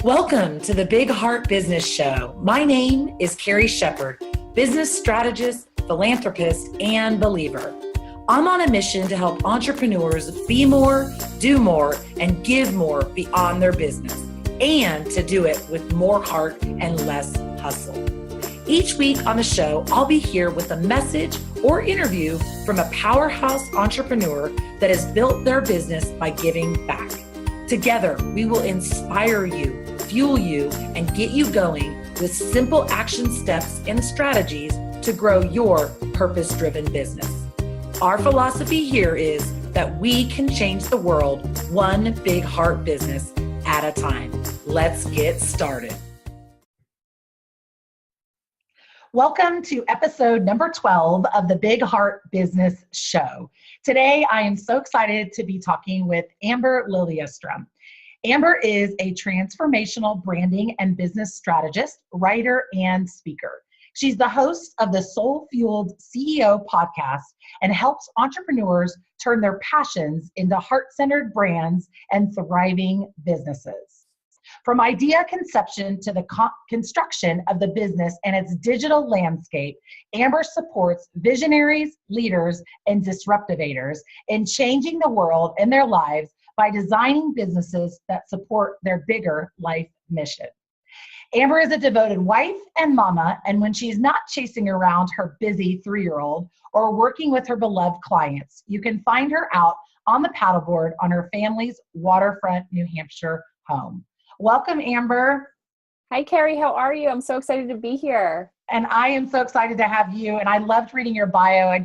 Welcome to the Big Heart Business Show. My name is Carrie Shepard, business strategist, philanthropist, and believer. I'm on a mission to help entrepreneurs be more, do more, and give more beyond their business, and to do it with more heart and less hustle. Each week on the show, I'll be here with a message or interview from a powerhouse entrepreneur that has built their business by giving back. Together, we will inspire you, fuel you, and get you going with simple action steps and strategies to grow your purpose-driven business. Our philosophy here is that we can change the world one big heart business at a time. Let's get started. Welcome to episode number 12 of the Big Heart Business Show. Today, I am so excited to be talking with Amber Lilystrom. Amber is a transformational branding and business strategist, writer, and speaker. She's the host of the Soul Fueled CEO podcast and helps entrepreneurs turn their passions into heart-centered brands and thriving businesses. From idea conception to the construction of the business and its digital landscape, Amber supports visionaries, leaders, and disruptivators in changing the world and their lives by designing businesses that support their bigger life mission. Amber is a devoted wife and mama, and when she's not chasing around her busy 3-year-old or working with her beloved clients, you can find her out on the paddleboard on her family's waterfront New Hampshire home. Welcome, Amber. Hi, Carrie. How are you? I'm so excited to be here. And I am so excited to have you. And I loved reading your bio.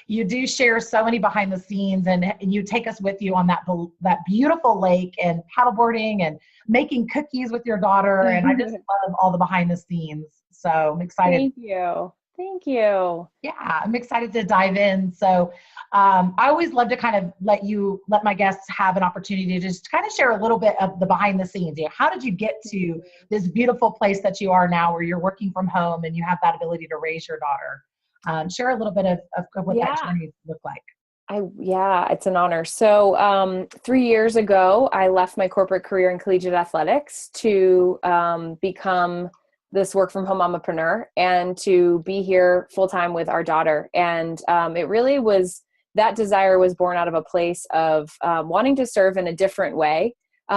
You do share so many behind the scenes, and you take us with you on that beautiful lake and paddleboarding and making cookies with your daughter. And I just love all the behind the scenes. So I'm excited. Thank you. Thank you. Yeah, I'm excited to dive in. So I always love to kind of let my guests have an opportunity to just kind of share a little bit of the behind the scenes. How did you get to this beautiful place that you are now where you're working from home and you have that ability to raise your daughter? Share a little bit of what that journey looked like. It's an honor. So 3 years ago, I left my corporate career in collegiate athletics to become this work from home mompreneur and to be here full time with our daughter. And it really was, that desire was born out of a place of wanting to serve in a different way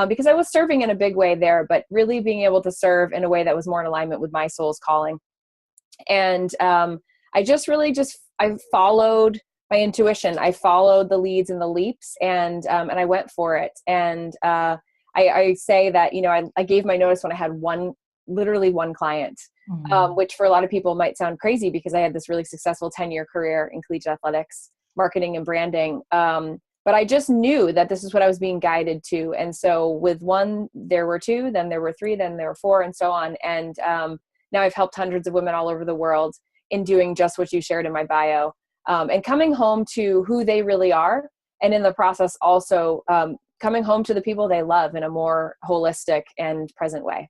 because I was serving in a big way there, but really being able to serve in a way that was more in alignment with my soul's calling. And I followed my intuition. I followed the leads and the leaps and I went for it. And I say that, I gave my notice when I had literally one client, which for a lot of people might sound crazy because I had this really successful 10-year career in collegiate athletics, marketing and branding. But I just knew that this is what I was being guided to. And so with one, there were 2, then there were 3, then there were 4, and so on. And now I've helped hundreds of women all over the world in doing just what you shared in my bio, and coming home to who they really are. And in the process, also coming home to the people they love in a more holistic and present way.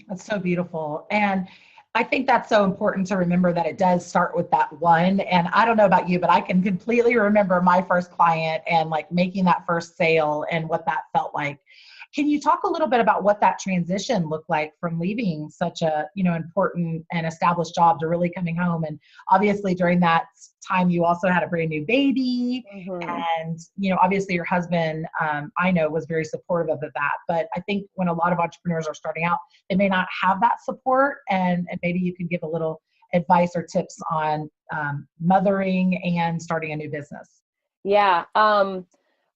That's so beautiful. And I think that's so important to remember that it does start with that one. And I don't know about you, but I can completely remember my first client and like making that first sale and what that felt like. Can you talk a little bit about what that transition looked like from leaving such a, important and established job to really coming home? And obviously during that time, you also had a brand new baby. And, obviously your husband, I know, was very supportive of that. But I think when a lot of entrepreneurs are starting out, they may not have that support. And maybe you could give a little advice or tips on mothering and starting a new business. Yeah.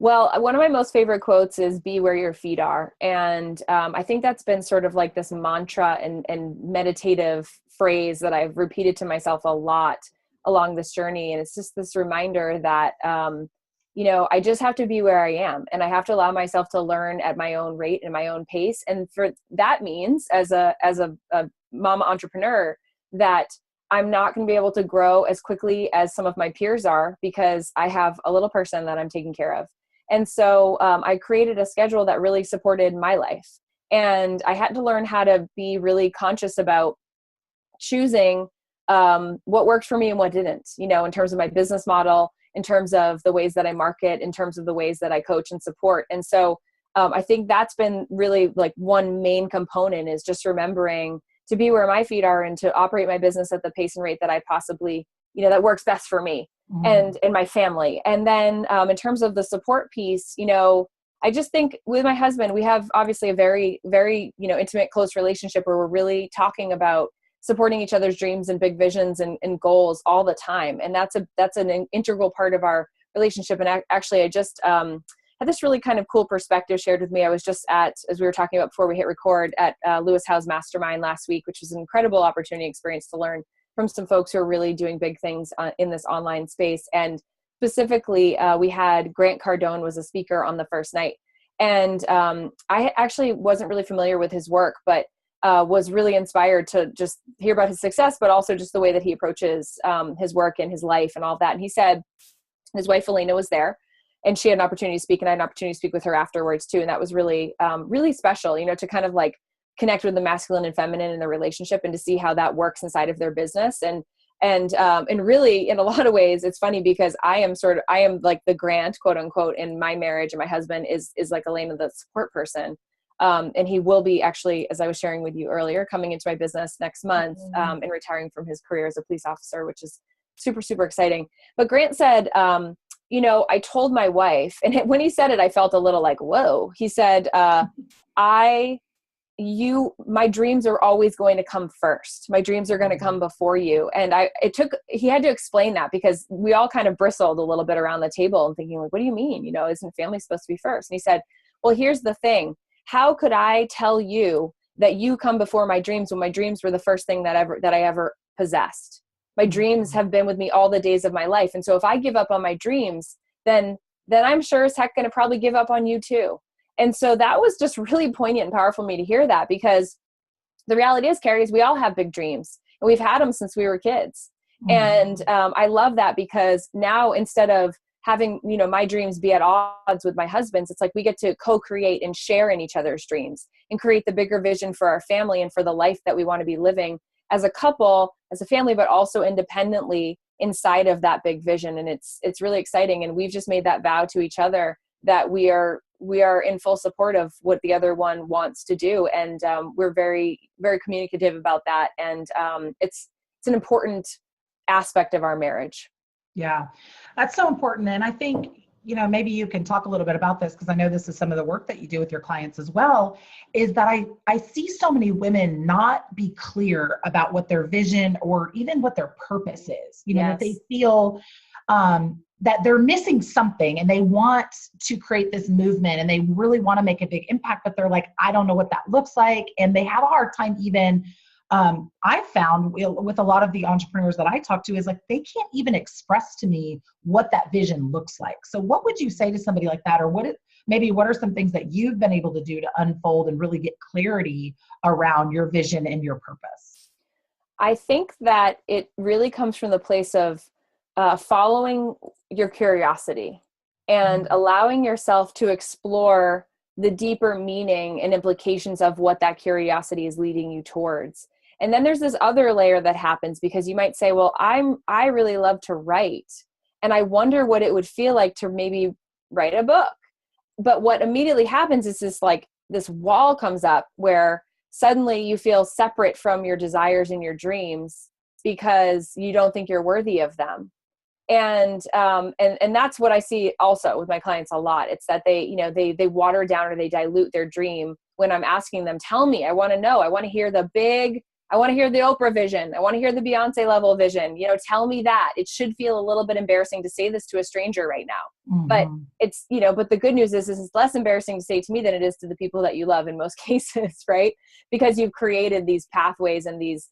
Well, one of my most favorite quotes is "Be where your feet are." And I think that's been sort of like this mantra and meditative phrase that I've repeated to myself a lot along this journey. And it's just this reminder that, I just have to be where I am, and I have to allow myself to learn at my own rate and my own pace. And for that means as a mama entrepreneur that I'm not going to be able to grow as quickly as some of my peers are because I have a little person that I'm taking care of. And so I created a schedule that really supported my life. And I had to learn how to be really conscious about choosing what worked for me and what didn't, in terms of my business model, in terms of the ways that I market, in terms of the ways that I coach and support. And so I think that's been really like one main component, is just remembering to be where my feet are and to operate my business at the pace and rate that I possibly, that works best for me and my family. And then in terms of the support piece, I just think with my husband, we have obviously a very, very, intimate, close relationship where we're really talking about supporting each other's dreams and big visions and goals all the time. And that's an integral part of our relationship. And actually, I just had this really kind of cool perspective shared with me. I was just at, as we were talking about before we hit record, at Lewis Howe's Mastermind last week, which was an incredible opportunity experience to learn from some folks who are really doing big things in this online space. And specifically, we had Grant Cardone was a speaker on the first night. And I actually wasn't really familiar with his work, but was really inspired to just hear about his success, but also just the way that he approaches his work and his life and all that. And he said his wife, Elena, was there and she had an opportunity to speak, and I had an opportunity to speak with her afterwards too. And that was really, really special, to kind of like connect with the masculine and feminine in the relationship and to see how that works inside of their business. And really, in a lot of ways, it's funny because I am like the Grant, quote unquote, in my marriage, and my husband is like Elena, the support person. And he will be actually, as I was sharing with you earlier, coming into my business next month and retiring from his career as a police officer, which is super, super exciting. But Grant said, I told my wife, and when he said it, I felt a little like, whoa. He said, my dreams are always going to come first. My dreams are going to come before you. And he had to explain that because we all kind of bristled a little bit around the table and thinking like, what do you mean? Isn't family supposed to be first? And he said, well, here's the thing. How could I tell you that you come before my dreams when my dreams were the first thing that I ever possessed? My dreams have been with me all the days of my life. And so if I give up on my dreams, then I'm sure as heck going to probably give up on you too. And so that was just really poignant and powerful for me to hear that, because the reality is, Carrie, is we all have big dreams and we've had them since we were kids. And I love that because now instead of having, my dreams be at odds with my husband's, it's like we get to co-create and share in each other's dreams and create the bigger vision for our family and for the life that we want to be living as a couple, as a family, but also independently inside of that big vision. And it's really exciting. And we've just made that vow to each other that we are in full support of what the other one wants to do. And we're very, very communicative about that. And it's an important aspect of our marriage. Yeah, that's so important. And I think, maybe you can talk a little bit about this, because I know this is some of the work that you do with your clients as well, is that I see so many women not be clear about what their vision or even what their purpose is, that they feel that they're missing something and they want to create this movement and they really want to make a big impact, but they're like, I don't know what that looks like. And they have a hard time even, I found with a lot of the entrepreneurs that I talk to is like, they can't even express to me what that vision looks like. So what would you say to somebody like that? Or what are some things that you've been able to do to unfold and really get clarity around your vision and your purpose? I think that it really comes from the place of following your curiosity and allowing yourself to explore the deeper meaning and implications of what that curiosity is leading you towards. And then there's this other layer that happens, because you might say, well, I really love to write, and I wonder what it would feel like to maybe write a book. But what immediately happens is this wall comes up where suddenly you feel separate from your desires and your dreams because you don't think you're worthy of them. And that's what I see also with my clients a lot. It's that they water down or they dilute their dream when I'm asking them, tell me, I want to know, I want to hear I want to hear the Oprah vision. I want to hear the Beyonce level vision. Tell me that. It should feel a little bit embarrassing to say this to a stranger right now. But it's, but the good news is it's less embarrassing to say to me than it is to the people that you love in most cases, right? Because you've created these pathways and these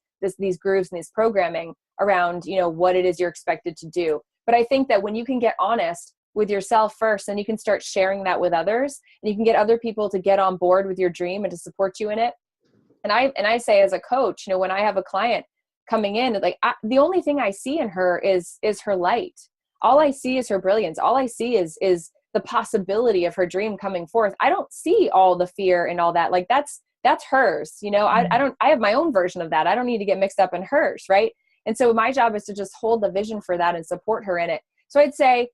grooves and these programming around, what it is you're expected to do. But I think that when you can get honest with yourself first, then you can start sharing that with others, and you can get other people to get on board with your dream and to support you in it. And I say as a coach, when I have a client coming in, the only thing I see in her is her light. All I see is her brilliance. All I see is the possibility of her dream coming forth. I don't see all the fear and all that. Like that's hers. I have my own version of that. I don't need to get mixed up in hers. Right. And so my job is to just hold the vision for that and support her in it. So I'd say,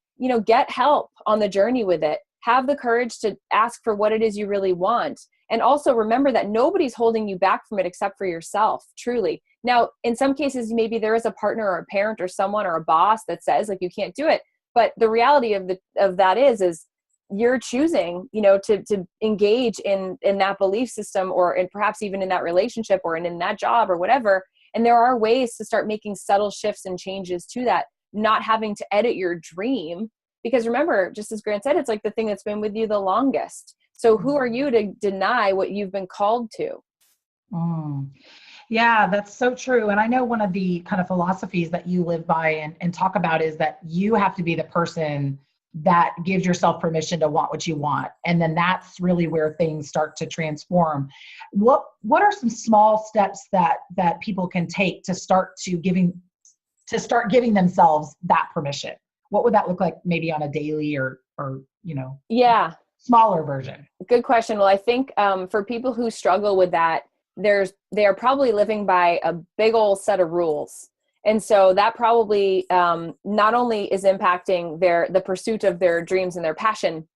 get help on the journey with it. have the courage to ask for what it is you really want. And also remember that nobody's holding you back from it except for yourself, truly. Now, in some cases, maybe there is a partner or a parent or someone or a boss that says like, you can't do it. But the reality of that is you're choosing, to engage in that belief system, or in perhaps even in that relationship, or in that job or whatever. And there are ways to start making subtle shifts and changes to that, not having to edit your dream. Because remember, just as Grant said, it's like the thing that's been with you the longest. So who are you to deny what you've been called to? Mm. Yeah, that's so true. And I know one of the kind of philosophies that you live by and talk about is that you have to be the person that gives yourself permission to want what you want. And then that's really where things start to transform. What are some small steps that people can take to start giving themselves that permission? What would that look like maybe on a daily or Yeah, smaller version? good question. Well, I think for people who struggle with that, they are probably living by a big old set of rules. And so that probably not only is impacting the pursuit of their dreams and their passion,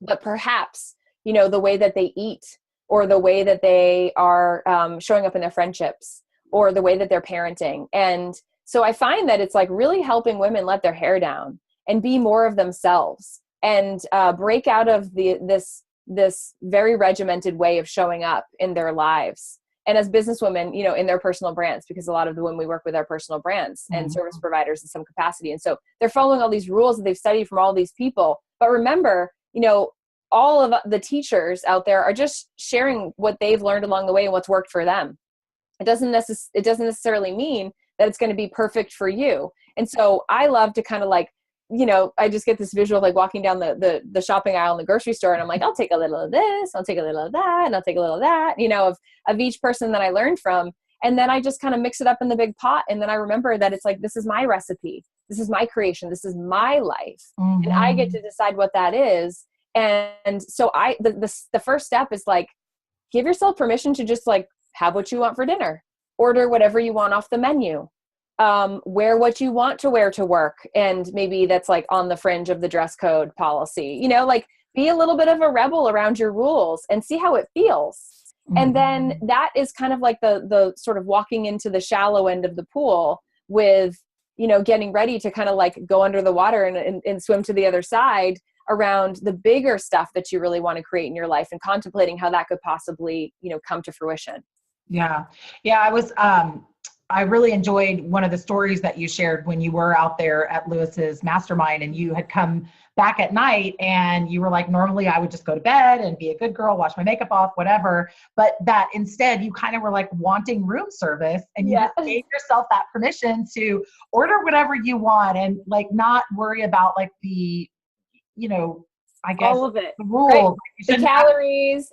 but perhaps, the way that they eat, or the way that they are showing up in their friendships, or the way that they're parenting. And so I find that it's like really helping women let their hair down and be more of themselves, and break out of this very regimented way of showing up in their lives. And as businesswomen, in their personal brands, because a lot of the women we work with are personal brands and service providers in some capacity. And so they're following all these rules that they've studied from all these people. But remember, all of the teachers out there are just sharing what they've learned along the way and what's worked for them. It doesn't necessarily mean that it's going to be perfect for you. And so I love to kind of like, I just get this visual of like walking down the shopping aisle in the grocery store, and I'm like, I'll take a little of this, I'll take a little of that, and I'll take a little of that, of each person that I learned from. And then I just kind of mix it up in the big pot. And then I remember that it's like, this is my recipe. This is my creation. This is my life. And I get to decide what that is. And so the first step is like, give yourself permission to just like have what you want for dinner, order whatever you want off the menu, wear what you want to wear to work. And maybe that's like on the fringe of the dress code policy, like be a little bit of a rebel around your rules and see how it feels. And then that is kind of like the sort of walking into the shallow end of the pool with, getting ready to kind of like go under the water and swim to the other side around the bigger stuff that you really want to create in your life, and contemplating how that could possibly, come to fruition. Yeah. Yeah. I really enjoyed one of the stories that you shared when you were out there at Lewis's mastermind, and you had come back at night and you were like, normally I would just go to bed and be a good girl, wash my makeup off, whatever. But that instead you kind of were like wanting room service, and you just gave yourself that permission to order whatever you want and like not worry about like the, I guess all of it, the rules, right? Like The calories,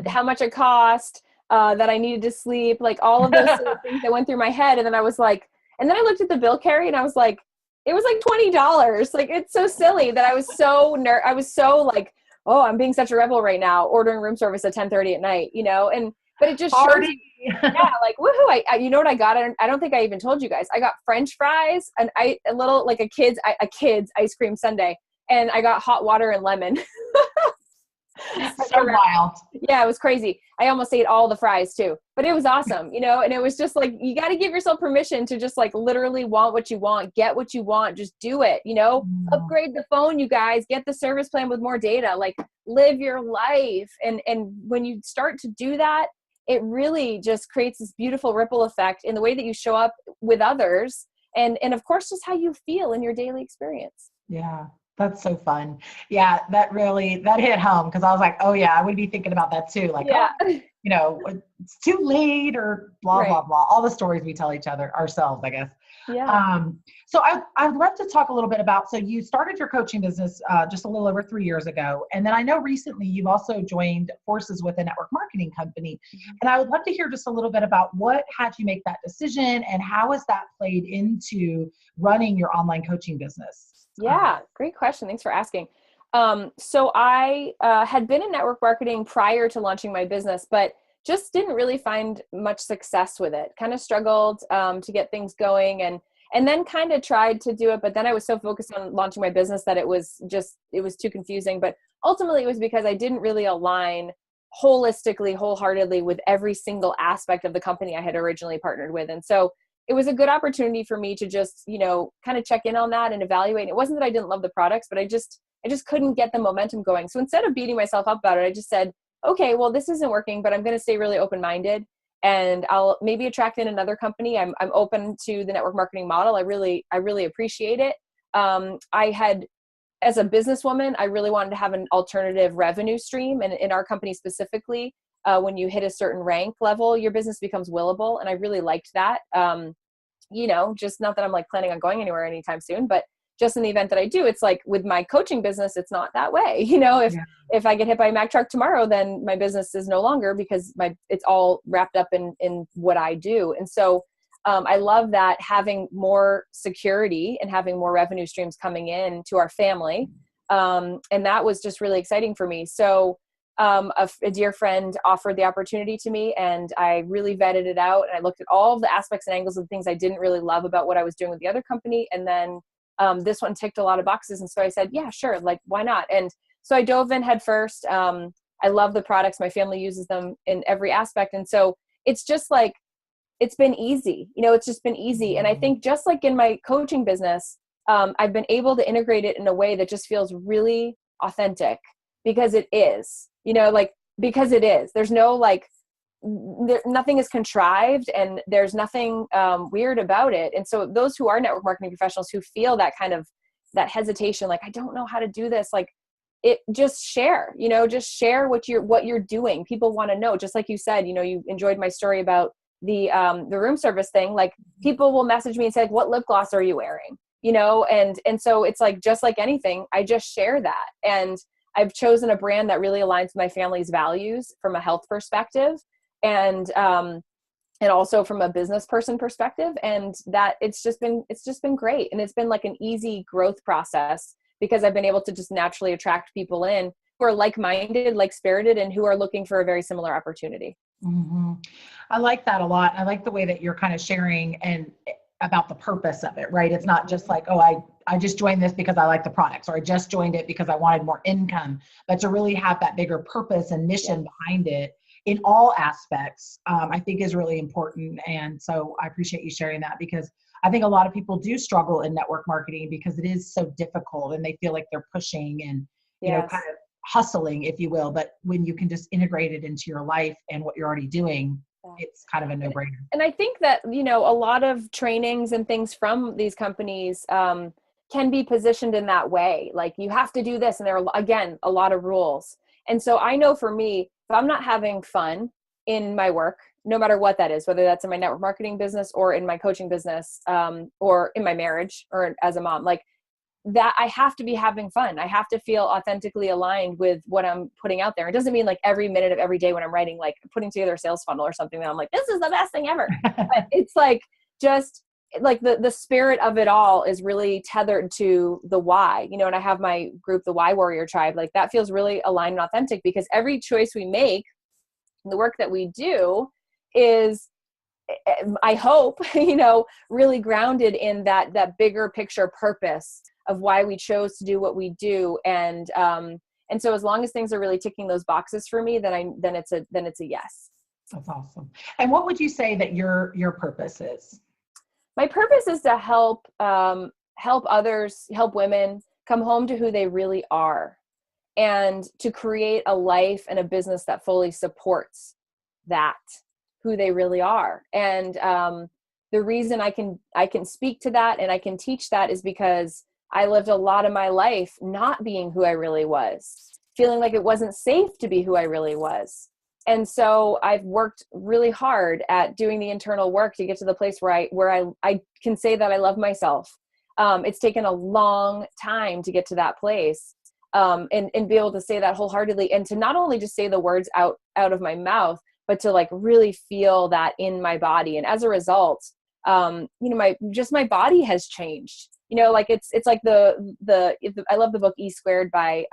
how much it cost, that I needed to sleep, like all of those sort of things that went through my head. And then I was like, and then I looked at the bill, Carrie, and I was like, it was like $20. Like, it's so silly that I was so I was so like, oh, I'm being such a rebel right now, ordering room service at 10:30 at night, but it just shows you, like, woohoo. You know what I got? I don't think I even told you guys. I got French fries and a little, like a kid's ice cream sundae. And I got hot water and lemon. So wild. Yeah, it was crazy. I almost ate all the fries too, but it was awesome, and it was just like, you got to give yourself permission to just like literally want what you want, get what you want, just do it, upgrade the phone, you guys, get the service plan with more data, like live your life. And when you start to do that, it really just creates this beautiful ripple effect in the way that you show up with others. And of course, just how you feel in your daily experience. Yeah. That's so fun. Yeah, that hit home, because I was like, oh yeah, I would be thinking about that too. Like, it's too late or blah, blah, blah. All the stories we tell each other, ourselves, I guess. Yeah. So I'd love to talk a little bit about, so you started your coaching business just a little over 3 years ago. And then I know recently you've also joined forces with a network marketing company. And I would love to hear just a little bit about what had you make that decision, and how has that played into running your online coaching business? Yeah, great question. Thanks for asking. So I had been in network marketing prior to launching my business, but just didn't really find much success with it. Kind of struggled to get things going, and then kind of tried to do it, but then I was so focused on launching my business that it was too confusing. But ultimately it was because I didn't really align holistically, wholeheartedly with every single aspect of the company I had originally partnered with. And so it was a good opportunity for me to just, kind of check in on that and evaluate. And it wasn't that I didn't love the products, but I just couldn't get the momentum going. So instead of beating myself up about it, I just said, okay, well, this isn't working, but I'm going to stay really open-minded, and I'll maybe attract in another company. I'm open to the network marketing model. I really appreciate it. I had, as a businesswoman, I really wanted to have an alternative revenue stream. And in our company specifically, when you hit a certain rank level, your business becomes willable. And I really liked that. Just not that I'm like planning on going anywhere anytime soon, but just in the event that I do, it's like with my coaching business, it's not that way. If I get hit by a Mack truck tomorrow, then my business is no longer, because it's all wrapped up in what I do. And so I love that, having more security and having more revenue streams coming in to our family. And that was just really exciting for me. So a dear friend offered the opportunity to me, and I really vetted it out. And I looked at all of the aspects and angles of the things I didn't really love about what I was doing with the other company. And then this one ticked a lot of boxes. And so I said, yeah, sure. Like, why not? And so I dove in head first. I love the products. My family uses them in every aspect. And so it's just like, it's been easy, it's just been easy. And I think just like in my coaching business, I've been able to integrate it in a way that just feels really authentic, because it is, because it is. There's no nothing is contrived, and there's nothing weird about it. And so those who are network marketing professionals who feel that kind of that hesitation, like, I don't know how to do this, like, it just share, just share what you're doing. People want to know, just like you said, you enjoyed my story about the room service thing. Like, people will message me and say, like, what lip gloss are you wearing? And so it's like, just like anything, I just share that. And I've chosen a brand that really aligns with my family's values from a health perspective, and also from a business person perspective. And that it's just been great. And it's been like an easy growth process, because I've been able to just naturally attract people in who are like-minded, like-spirited, and who are looking for a very similar opportunity. Mm-hmm. I like that a lot. I like the way that you're kind of sharing and about the purpose of it, right? It's not just like, oh, I just joined this because I like the products, or I just joined it because I wanted more income, but to really have that bigger purpose and mission behind it in all aspects, I think is really important. And so I appreciate you sharing that, because I think a lot of people do struggle in network marketing because it is so difficult, and they feel like they're pushing and, kind of hustling, if you will. But when you can just integrate it into your life and what you're already doing, it's kind of a no-brainer. And I think that, a lot of trainings and things from these companies can be positioned in that way. Like, you have to do this. And there are, again, a lot of rules. And so I know for me, if I'm not having fun in my work, no matter what that is, whether that's in my network marketing business or in my coaching business, or in my marriage or as a mom, like that, I have to be having fun. I have to feel authentically aligned with what I'm putting out there. It doesn't mean like every minute of every day when I'm writing, like putting together a sales funnel or something that I'm like, this is the best thing ever. But it's like, just like the spirit of it all is really tethered to the why, and I have my group, the Why Warrior Tribe, like that feels really aligned and authentic, because every choice we make, the work that we do is, I hope, really grounded in that bigger picture purpose of why we chose to do what we do. And so as long as things are really ticking those boxes for me, then it's a yes. That's awesome. And what would you say that your purpose is? My purpose is to help others, help women come home to who they really are, and to create a life and a business that fully supports that, who they really are. And the reason I can speak to that and I can teach that is because I lived a lot of my life not being who I really was, feeling like it wasn't safe to be who I really was. And so I've worked really hard at doing the internal work to get to the place where I can say that I love myself. It's taken a long time to get to that place, and be able to say that wholeheartedly, and to not only just say the words out of my mouth, but to like really feel that in my body. And as a result, my body has changed. Like it's like I love the book E Squared by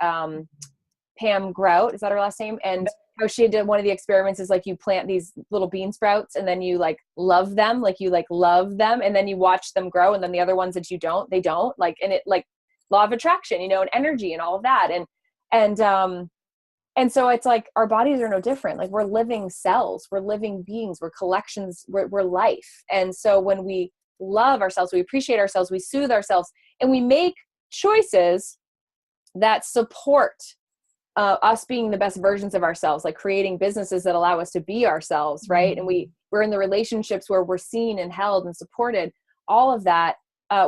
Pam Grout. Is that her last name? And how she did one of the experiments is like, you plant these little bean sprouts and then you like love them, and then you watch them grow. And then the other ones that they don't, like, and it like law of attraction, and energy and all of that. And And so it's like our bodies are no different. Like we're living cells, we're living beings, we're collections, we're life. And so when we love ourselves, we appreciate ourselves, we soothe ourselves, and we make choices that support us being the best versions of ourselves, like creating businesses that allow us to be ourselves, right? And we're in the relationships where we're seen and held and supported. All of that,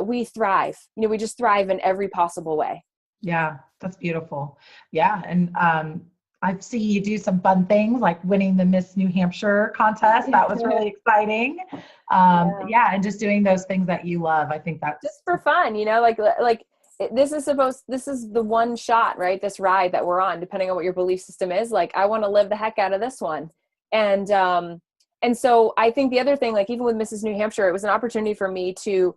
we thrive. We just thrive in every possible way. Yeah, that's beautiful. Yeah, and I see you do some fun things like winning the Miss New Hampshire contest. That was really exciting. Yeah, and just doing those things that you love. I think that's just for fun, like this is the one shot, right? This ride that we're on, depending on what your belief system is. Like, I want to live the heck out of this one. And so I think the other thing, like even with Mrs. New Hampshire, it was an opportunity for me to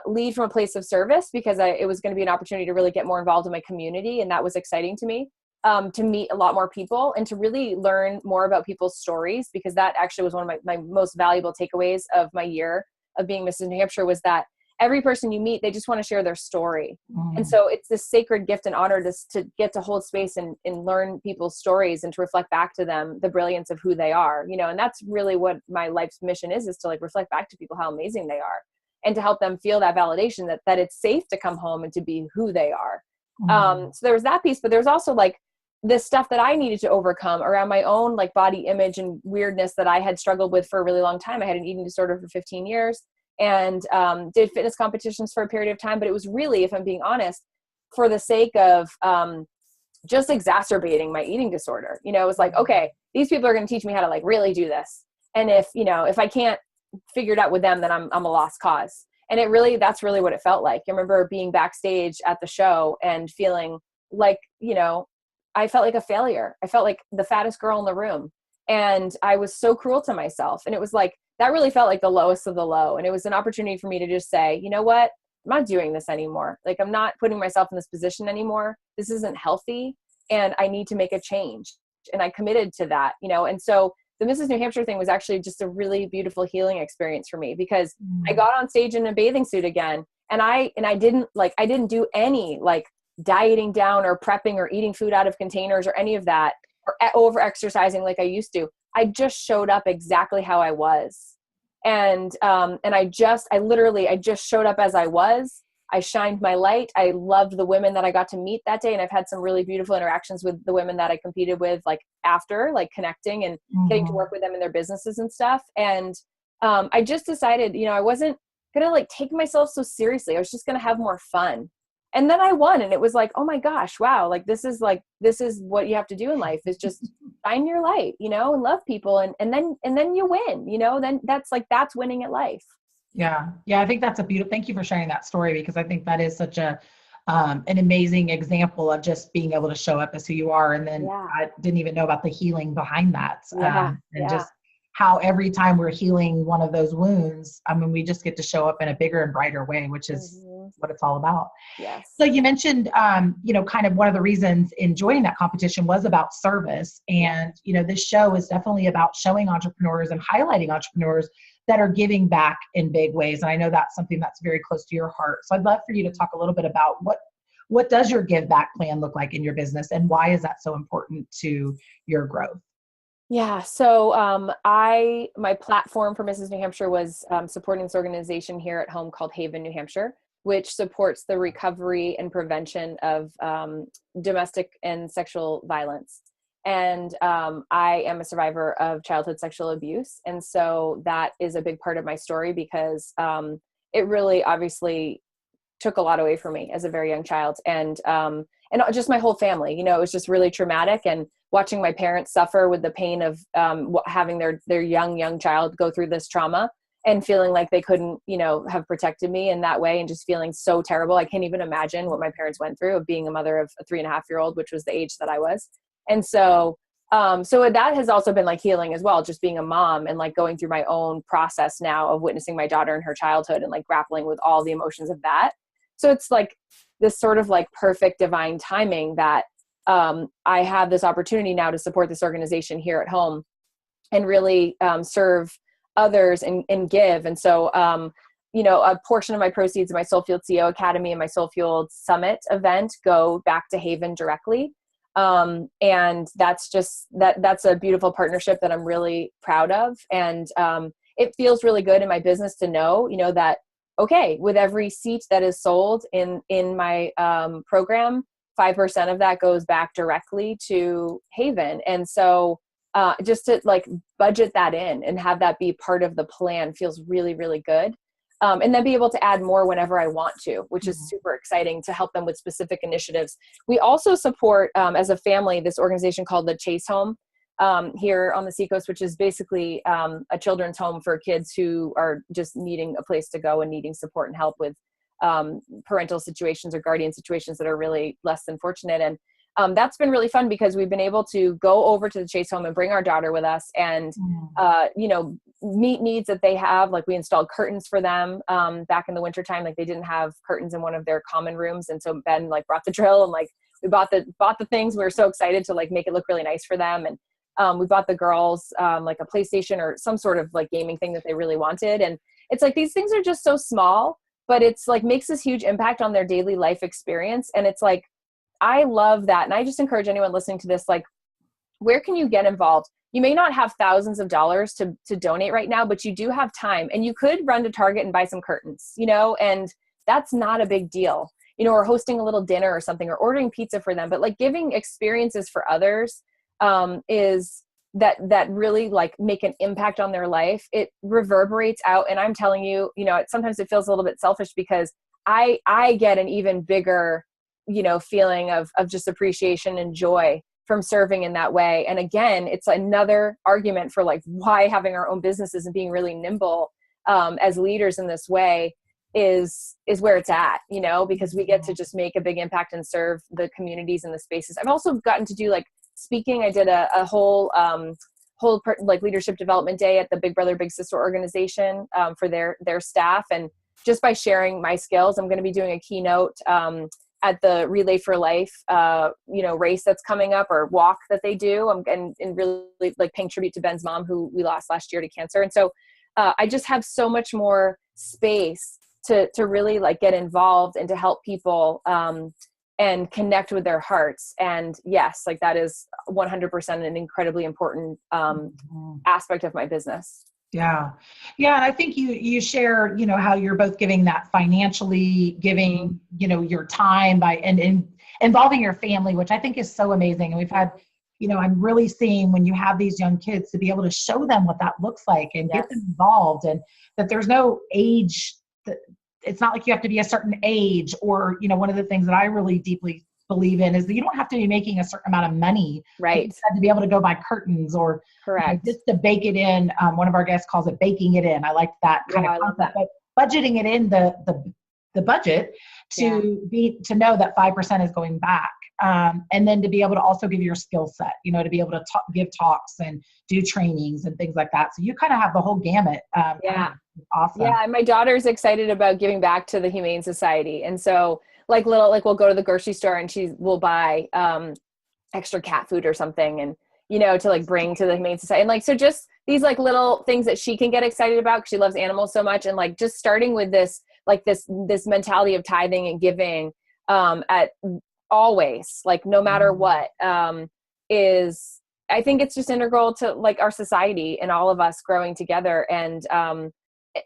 lead from a place of service, because it was going to be an opportunity to really get more involved in my community. And that was exciting to me, to meet a lot more people and to really learn more about people's stories, because that actually was one of my most valuable takeaways of my year of being Mrs. New Hampshire, was that every person you meet, they just want to share their story. And so it's this sacred gift and honor to get to hold space and learn people's stories and to reflect back to them the brilliance of who they are, and that's really what my life's mission is to like reflect back to people how amazing they are and to help them feel that validation that it's safe to come home and to be who they are. So there was that piece, but there's also like this stuff that I needed to overcome around my own like body image and weirdness that I had struggled with for a really long time. I had an eating disorder for 15 years. And did fitness competitions for a period of time. But it was really, if I'm being honest, for the sake of just exacerbating my eating disorder. It was like, okay, these people are going to teach me how to like really do this. And if I can't figure it out with them, then I'm a lost cause. And that's really what it felt like. I remember being backstage at the show and feeling like, I felt like a failure. I felt like the fattest girl in the room. And I was so cruel to myself. And it was like, that really felt like the lowest of the low. And it was an opportunity for me to just say, you know what, I'm not doing this anymore. Like, I'm not putting myself in this position anymore. This isn't healthy. And I need to make a change. And I committed to that, and so the Mrs. New Hampshire thing was actually just a really beautiful healing experience for me, because I got on stage in a bathing suit again. And I didn't do any like dieting down or prepping or eating food out of containers or any of that, or over exercising like I used to. I just showed up exactly how I was. And I just showed up as I was. I shined my light. I loved the women that I got to meet that day. And I've had some really beautiful interactions with the women that I competed with, like after, like connecting and getting to work with them in their businesses and stuff. And I just decided, I wasn't going to like take myself so seriously. I was just going to have more fun. And then I won, and it was like, oh my gosh, wow. Like, this is what you have to do in life, is just shine your light, and love people. And then you win, then that's winning at life. Yeah. Yeah. I think that's thank you for sharing that story, because I think that is such an amazing example of just being able to show up as who you are. And then I didn't even know about the healing behind that. Just how every time we're healing one of those wounds, we just get to show up in a bigger and brighter way, which is what it's all about. Yes. So you mentioned, kind of one of the reasons in joining that competition was about service. And, this show is definitely about showing entrepreneurs and highlighting entrepreneurs that are giving back in big ways. And I know that's something that's very close to your heart. So I'd love for you to talk a little bit about what does your give back plan look like in your business, and why is that so important to your growth? Yeah. So my platform for Mrs. New Hampshire was supporting this organization here at home called Haven, New Hampshire, which supports the recovery and prevention of domestic and sexual violence. And I am a survivor of childhood sexual abuse. And so that is a big part of my story, because it really obviously took a lot away from me as a very young child. And just my whole family, it was just really traumatic. And watching my parents suffer with the pain of having their young child go through this trauma, and feeling like they couldn't, have protected me in that way, and just feeling so terrible. I can't even imagine what my parents went through of being a mother of a 3.5-year-old, which was the age that I was. And so that has also been like healing as well, just being a mom and like going through my own process now of witnessing my daughter in her childhood and like grappling with all the emotions of that. So it's like this sort of like perfect divine timing that I have this opportunity now to support this organization here at home and really serve others and give. And so, a portion of my proceeds of my Soul Fueled CEO Academy and my Soul Fueled Summit event go back to Haven directly. And that's a beautiful partnership that I'm really proud of. And it feels really good in my business to know, that, okay, with every seat that is sold in my program, 5% of that goes back directly to Haven. And so just to like budget that in and have that be part of the plan feels really, really good. And then be able to add more whenever I want to, which is super exciting to help them with specific initiatives. We also support, as a family, this organization called the Chase Home here on the Seacoast, which is basically a children's home for kids who are just needing a place to go and needing support and help with parental situations or guardian situations that are really less than fortunate. And that's been really fun because we've been able to go over to the Chase Home and bring our daughter with us and, meet needs that they have. Like we installed curtains for them back in the wintertime. Like they didn't have curtains in one of their common rooms. And so Ben like brought the drill and like we bought the things. We were so excited to like make it look really nice for them. And we bought the girls like a PlayStation or some sort of like gaming thing that they really wanted. And it's like, these things are just so small, but it's like makes this huge impact on their daily life experience. And it's like, I love that. And I just encourage anyone listening to this, like, where can you get involved? You may not have thousands of dollars to donate right now, but you do have time and you could run to Target and buy some curtains, and that's not a big deal, or hosting a little dinner or something or ordering pizza for them. But like giving experiences for others is that really like make an impact on their life. It reverberates out. And I'm telling you, sometimes it feels a little bit selfish because I get an even bigger, feeling of just appreciation and joy from serving in that way. And again, it's another argument for like why having our own businesses and being really nimble as leaders in this way is where it's at, because we get to just make a big impact and serve the communities and the spaces. I've also gotten to do like speaking. I did a whole like leadership development day at the Big Brother Big Sister organization for their staff. And just by sharing my skills, I'm going to be doing a keynote at the Relay for Life, race that's coming up or walk that they do. And really like paying tribute to Ben's mom, who we lost last year to cancer. And so I just have so much more space to really like get involved and to help people and connect with their hearts. And yes, like that is 100% an incredibly important aspect of my business. Yeah. Yeah. And I think you share, how you're both giving that financially, giving, your time and involving your family, which I think is so amazing. And we've had, I'm really seeing when you have these young kids to be able to show them what that looks like and get them involved, and that there's no age, that it's not like you have to be a certain age or, one of the things that I really deeply believe in is that you don't have to be making a certain amount of money, right, to be able to go buy curtains or correct, just to bake it in. One of our guests calls it baking it in. I like that kind of concept, but budgeting it in the budget to know that 5% is going back. And then to be able to also give your skill set, to be able to give talks and do trainings and things like that. So you kind of have the whole gamut. Awesome. Yeah. My daughter's excited about giving back to the Humane Society. And so we'll go to the grocery store and she will buy extra cat food or something and, to like bring to the Humane Society. And like, so just these like little things that she can get excited about because she loves animals so much. And like, just starting with this mentality of tithing and giving at always, like no matter what, is, I think it's just integral to like our society and all of us growing together. And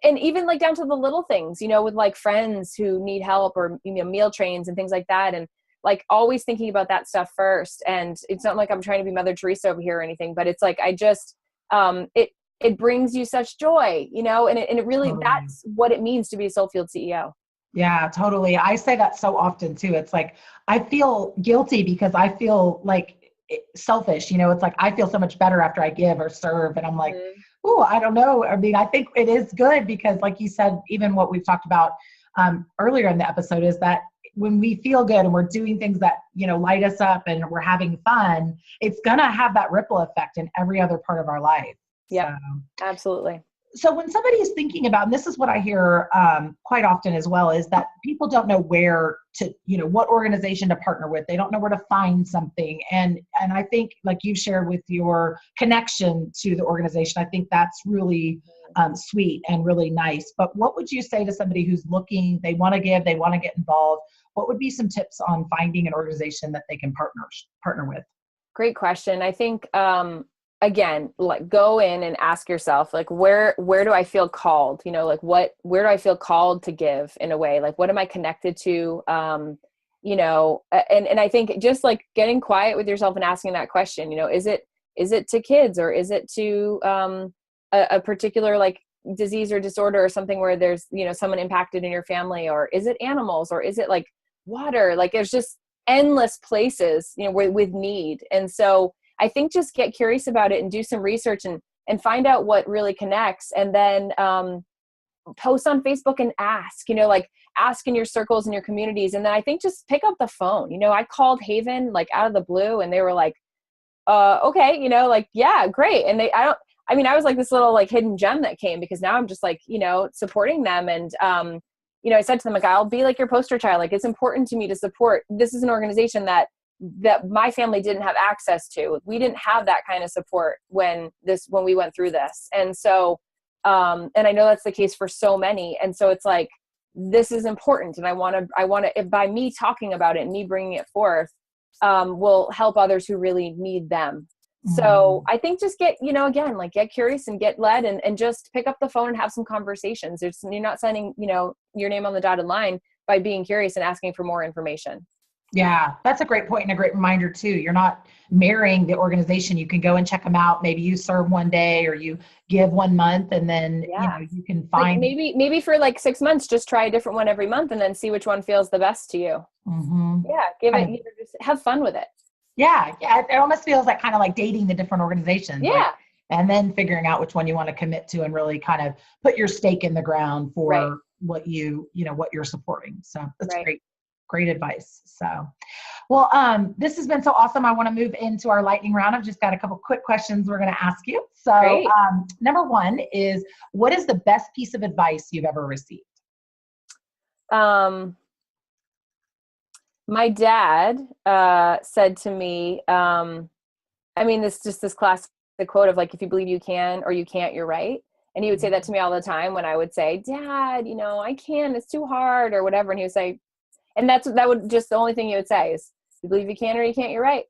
even like down to the little things, with like friends who need help or, meal trains and things like that. And like always thinking about that stuff first. And it's not like I'm trying to be Mother Teresa over here or anything, but it's like, I just, it brings you such joy, and it really, totally. That's what it means to be a Soulfield CEO. Yeah, totally. I say that so often too. It's like, I feel guilty because I feel like selfish, it's like, I feel so much better after I give or serve. And I'm like, oh, I don't know. I mean, I think it is good because like you said, even what we've talked about earlier in the episode is that when we feel good and we're doing things that, light us up and we're having fun, it's going to have that ripple effect in every other part of our life. Yeah, so, absolutely. So when somebody is thinking about, and this is what I hear quite often as well, is that people don't know where to, what organization to partner with. They don't know where to find something. And I think like you shared with your connection to the organization, I think that's really sweet and really nice. But what would you say to somebody who's looking, they want to give, they want to get involved? What would be some tips on finding an organization that they can partner with? Great question. I think, again, like go in and ask yourself, like, where do I feel called? Like where do I feel called to give in a way? Like, what am I connected to? And I think just like getting quiet with yourself and asking that question, is it to kids, or is it to, a particular like disease or disorder or something where there's, someone impacted in your family, or is it animals, or is it like water? Like there's just endless places, with need. And so I think just get curious about it and do some research and find out what really connects. And then, post on Facebook and ask, like ask in your circles and your communities. And then I think just pick up the phone. I called Haven like out of the blue, and they were like, okay, like, yeah, great. And I was like this little like hidden gem that came, because now I'm just like, supporting them. And, I said to them, like, I'll be like your poster child. Like, it's important to me to support. This is an organization that my family didn't have access to. We didn't have that kind of support when we went through this. And so, and I know that's the case for so many. And so it's like, this is important. And I want to, by me talking about it and me bringing it forth, will help others who really need them. So I think just get, again, like get curious and get led, and just pick up the phone and have some conversations. You're not signing, your name on the dotted line by being curious and asking for more information. Yeah, that's a great point and a great reminder too. You're not marrying the organization. You can go and check them out. Maybe you serve one day, or you give 1 month, and then, you can find like maybe for like 6 months, just try a different one every month, and then see which one feels the best to you. Mm-hmm. Yeah. Give it, just have fun with it. Yeah. It almost feels like kind of like dating the different organizations. Yeah. Like, and then figuring out which one you want to commit to and really kind of put your stake in the ground for Right. what what you're supporting. So that's Right. great advice. So, well, this has been so awesome. I want to move into our lightning round. I've just got a couple quick questions we're going to ask you. So, Great. Number one is, what is the best piece of advice you've ever received? My dad said to me, this classic quote of like, if you believe you can or you can't, you're right. And he would say that to me all the time when I would say, Dad, I can't, it's too hard or whatever. And he would say, and that would just, the only thing he would say is, you believe you can or you can't, you're right.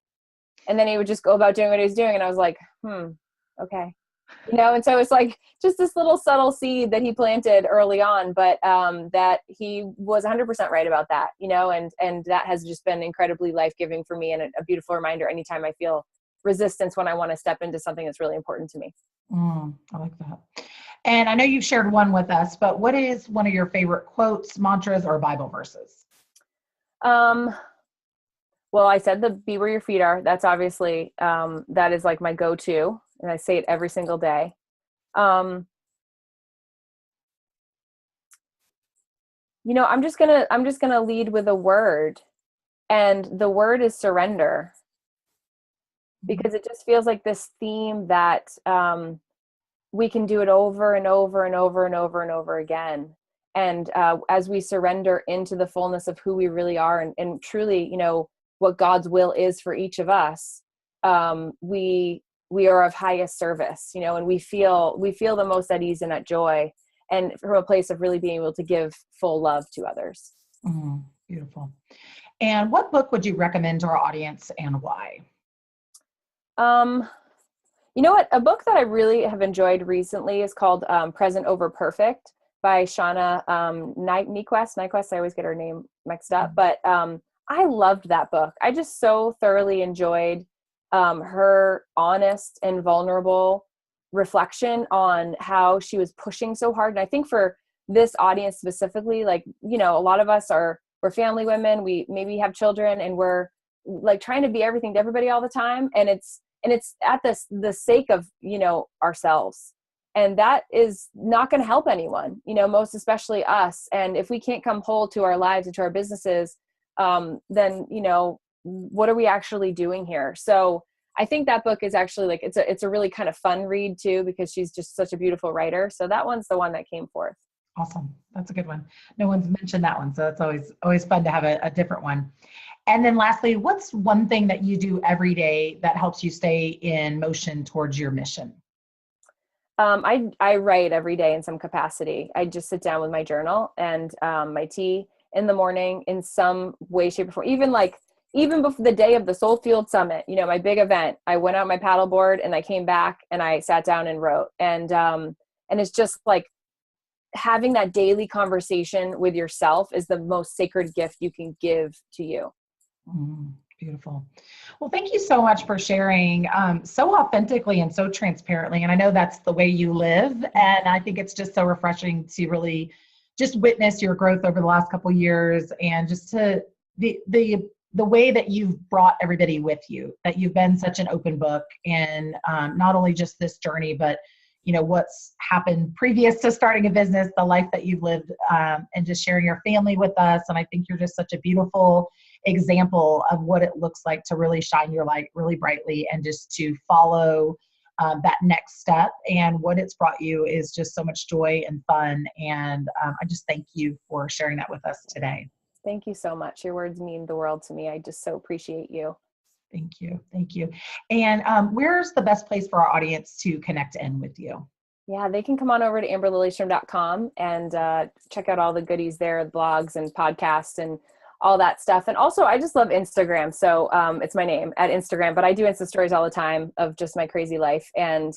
And then he would just go about doing what he was doing. And I was like, okay. And so it's like just this little subtle seed that he planted early on, but that he was 100% right about that, and that has just been incredibly life-giving for me, and a beautiful reminder anytime I feel resistance when I want to step into something that's really important to me. I like that. And I know you've shared one with us, but what is one of your favorite quotes, mantras, or Bible verses? Well, I said the be where your feet are. That's obviously, that is like my go-to, and I say it every single day. I'm just gonna lead with a word, and the word is surrender, because it just feels like this theme that, we can do it over and over and over and over and over again. And as we surrender into the fullness of who we really are, and truly, what God's will is for each of us, we are of highest service, and we feel the most at ease and at joy, and from a place of really being able to give full love to others. Beautiful. And what book would you recommend to our audience, and why? You know what? A book that I really have enjoyed recently is called Present Over Perfect by Shauna Nyquist. I always get her name mixed up, but I loved that book. I just so thoroughly enjoyed her honest and vulnerable reflection on how she was pushing so hard. And I think for this audience specifically, like, a lot of us we're family women, we maybe have children, and we're like trying to be everything to everybody all the time. And it's at the sake of, ourselves. And that is not going to help anyone, most especially us. And if we can't come whole to our lives and to our businesses, then, what are we actually doing here? So I think that book is actually like, it's a really kind of fun read too, because she's just such a beautiful writer. So that one's the one that came forth. Awesome. That's a good one. No one's mentioned that one. So it's always fun to have a different one. And then lastly, what's one thing that you do every day that helps you stay in motion towards your mission? I write every day in some capacity. I just sit down with my journal and my tea in the morning in some way, shape, or form. Even before the day of the Soul Field Summit, my big event, I went out my paddleboard and I came back and I sat down and wrote. And it's just like having that daily conversation with yourself is the most sacred gift you can give to you. Beautiful. Well, thank you so much for sharing so authentically and so transparently. And I know that's the way you live. And I think it's just so refreshing to really just witness your growth over the last couple of years, and just to the way that you've brought everybody with you, that you've been such an open book, and not only just this journey, but what's happened previous to starting a business, the life that you've lived, and just sharing your family with us. And I think you're just such a beautiful example of what it looks like to really shine your light really brightly, and just to follow that next step. And what it's brought you is just so much joy and fun. And I just thank you for sharing that with us today. Thank you so much. Your words mean the world to me. I just so appreciate you. Thank you. Thank you. And where's the best place for our audience to connect in with you? Yeah, they can come on over to amberlilystrom.com and check out all the goodies there, blogs and podcasts and all that stuff. And also, I just love Instagram. So it's my name at Instagram, but I do Insta stories all the time of just my crazy life and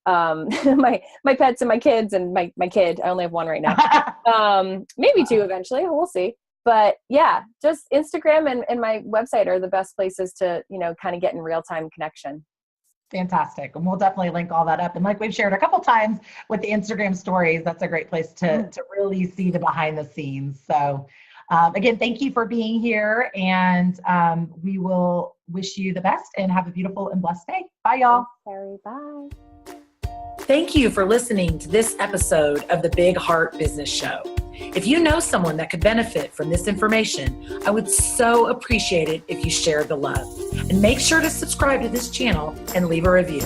my pets and my kids and my kid. I only have one right now. Maybe two eventually. We'll see. But yeah, just Instagram and my website are the best places to, kind of get in real-time connection. Fantastic. And we'll definitely link all that up. And like we've shared a couple times with the Instagram stories, that's a great place to really see the behind the scenes. So again, thank you for being here, and we will wish you the best and have a beautiful and blessed day. Bye, y'all. Terry, bye. Thank you for listening to this episode of the Big Heart Business Show. If you know someone that could benefit from this information, I would so appreciate it if you shared the love. And make sure to subscribe to this channel and leave a review.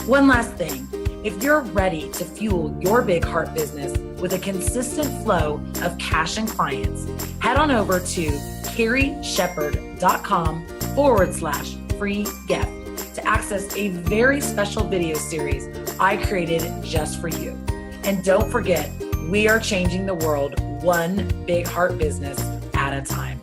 One last thing, if you're ready to fuel your big heart business with a consistent flow of cash and clients, head on over to carrieshepard.com/free gift to access a very special video series I created just for you. And don't forget, we are changing the world one big heart business at a time.